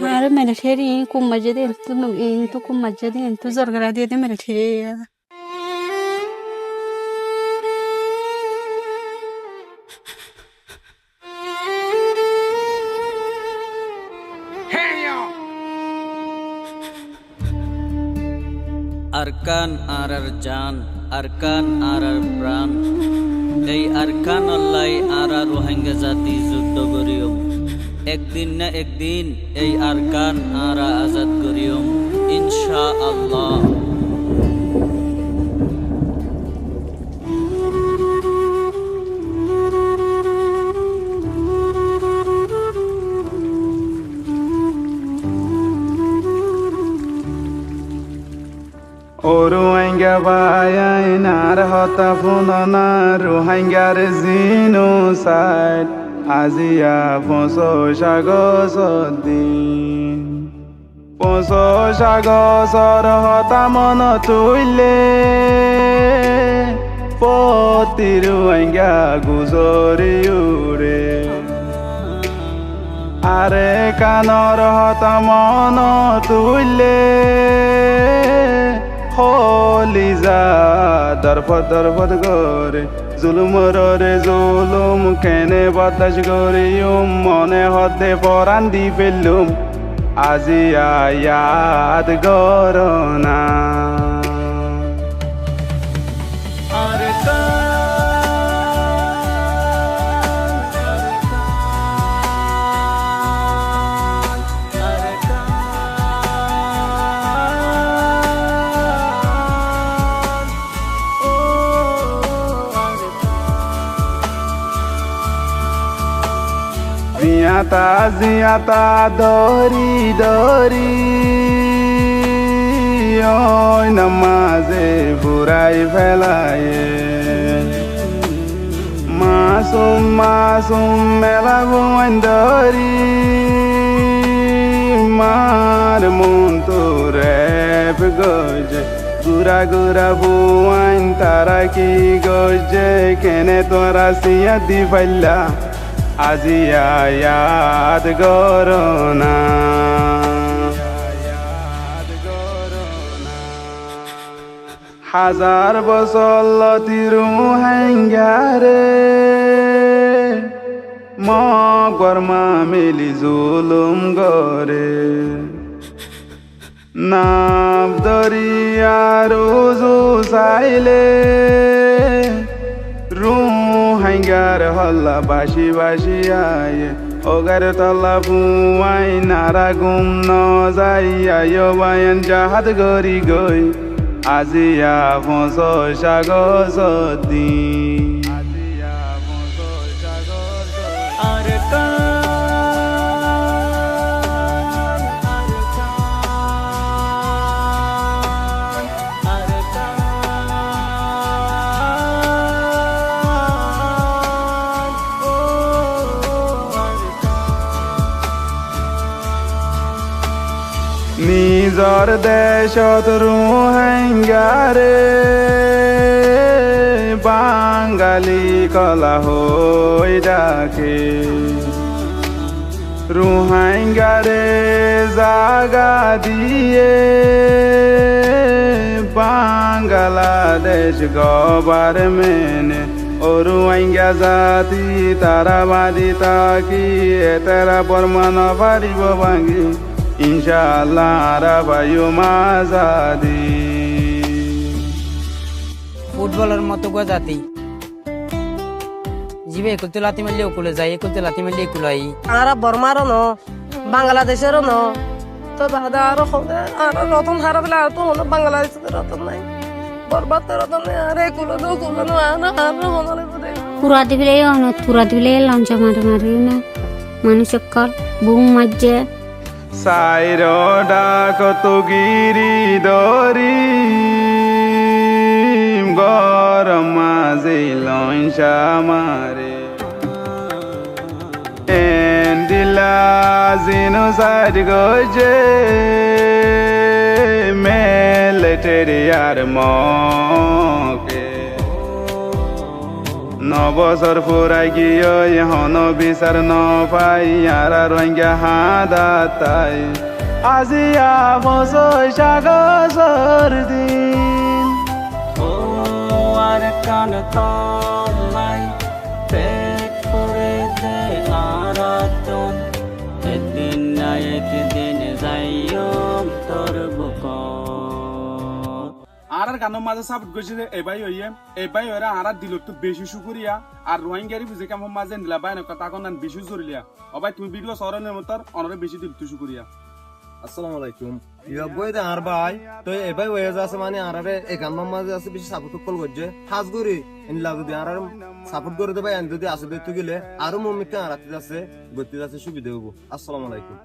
Mara military kum majede intu kum majede intu zargara de military. Arkan আর জান, আরকান আর প্রাণ, এই আরকান আল্লাহ আর রোহিঙ্গা জাতি যুদ্ধ করিয়ম। একদিন না একদিন এই আরকান আর আজাদ করিয়ম ইনশাআল্লাহ। O Rohingya bayanar hota funana Rohingyaর genocide আজিয়া ৫০ August দিন ৫০ আগস্টৰ হতা মন তুইলে প্ৰতি ৰোহিংগা গুজৰি উৰে আরে কানৰ হতা মন তুইলে হলি যা দরফত করে জুলুমরে জুলুম কেনে বদাস করিম মনে হতে পরাণ দি ফেলুম আজি আয়াদ গরনা জিয়াতা দরি দরি ওই নামাজে বুড়াই ফেলায়ে মাসুম মেলা বোন দরি মার মন তো রেপ গজে গুরা বুয়াইন তারা কি গজে কেনে তোরা সিয়া দি ফাইলা আজি আয়াদ গরনা হাজার বছর লতিরু হাঙ্গারে মগরমা মিলি জুলুম গরে নাম দরিয়ারু জু চাইলে হাঙ্গার হল্লা বাসি আয়ে ওগার তল্লা বুয়াই নারা গুম ন যাই আয়ো বায়ন জাহাদ গরি গই আজিয়া ৫০ আগস্ট দিন নিজর দেশত রোহিঙ্গারে বাঙালি কলা হই ডাকে রোহিঙ্গারে জাগা দিয়ে বাংলাদেশ গভর্নমেন্ট ও রোহিঙ্গা জাতি তারা বাদি তাকি এতেরা প্রমাণ পারিব ভাঙি ইনশাআল্লাহ আরাবায়ু মাজাদি ফুটবলের মতো গো জাতি জিবে একুলতে লাতি মারলে ওকুলে যাই একুলতে লাতি মারলে একুলাই আর বর্মারও ন বাংলাদেশেরও ন তো দাদা আরো রতন হারাবলে আর তো হলো বাংলাদেশের রতন নাই বরবাদের রতন নাই আর একুলো না আর হনলে বলে পুরা দিলে লঞ্চ মারি না মানুষ কল বুম মাঝে সাইর ডাকত গিরি দরি গরম মাঝে লঞ্চা মারে এন্দিলা জিনোসাইড গজে মিলিটারি আর মকে বছর ফুরাই গিয়ে হন বিচার ন পাই আর রোহিঙ্গা হাদা তাই আজিয়া বছর সাগর দিন ও আর কান তলাই পেট করে দে আরাতন একদিন না একদিন যাইও তোর বুক আর গানের মাঝে সাপোর্ট করছে যে এবাই ওরা আর দিল তো বেশি শুকুরিয়া আর রোহিঙ্গারি বুঝে কেমন মাঝে নিলা বাই না কথা কোন বেশি জরুরিয়া অবাই তুমি ভিডিও সরনের মতর অনরে বেশি দিল তো শুকুরিয়া। আসসালামু আলাইকুম ইয়া বইতে আর ভাই তো এবাই হয়ে যাচ্ছে মানে আরারে একান মাঝে আছে বেশি সাপোর্ট কল করছে হাজ করি ইনলা যদি আর সাপোর্ট করে দেবে আন যদি আসবে তো গেলে আরো মমিকা আরাতে আছে গতি আছে সুবিধা হবো। আসসালামু আলাইকুম।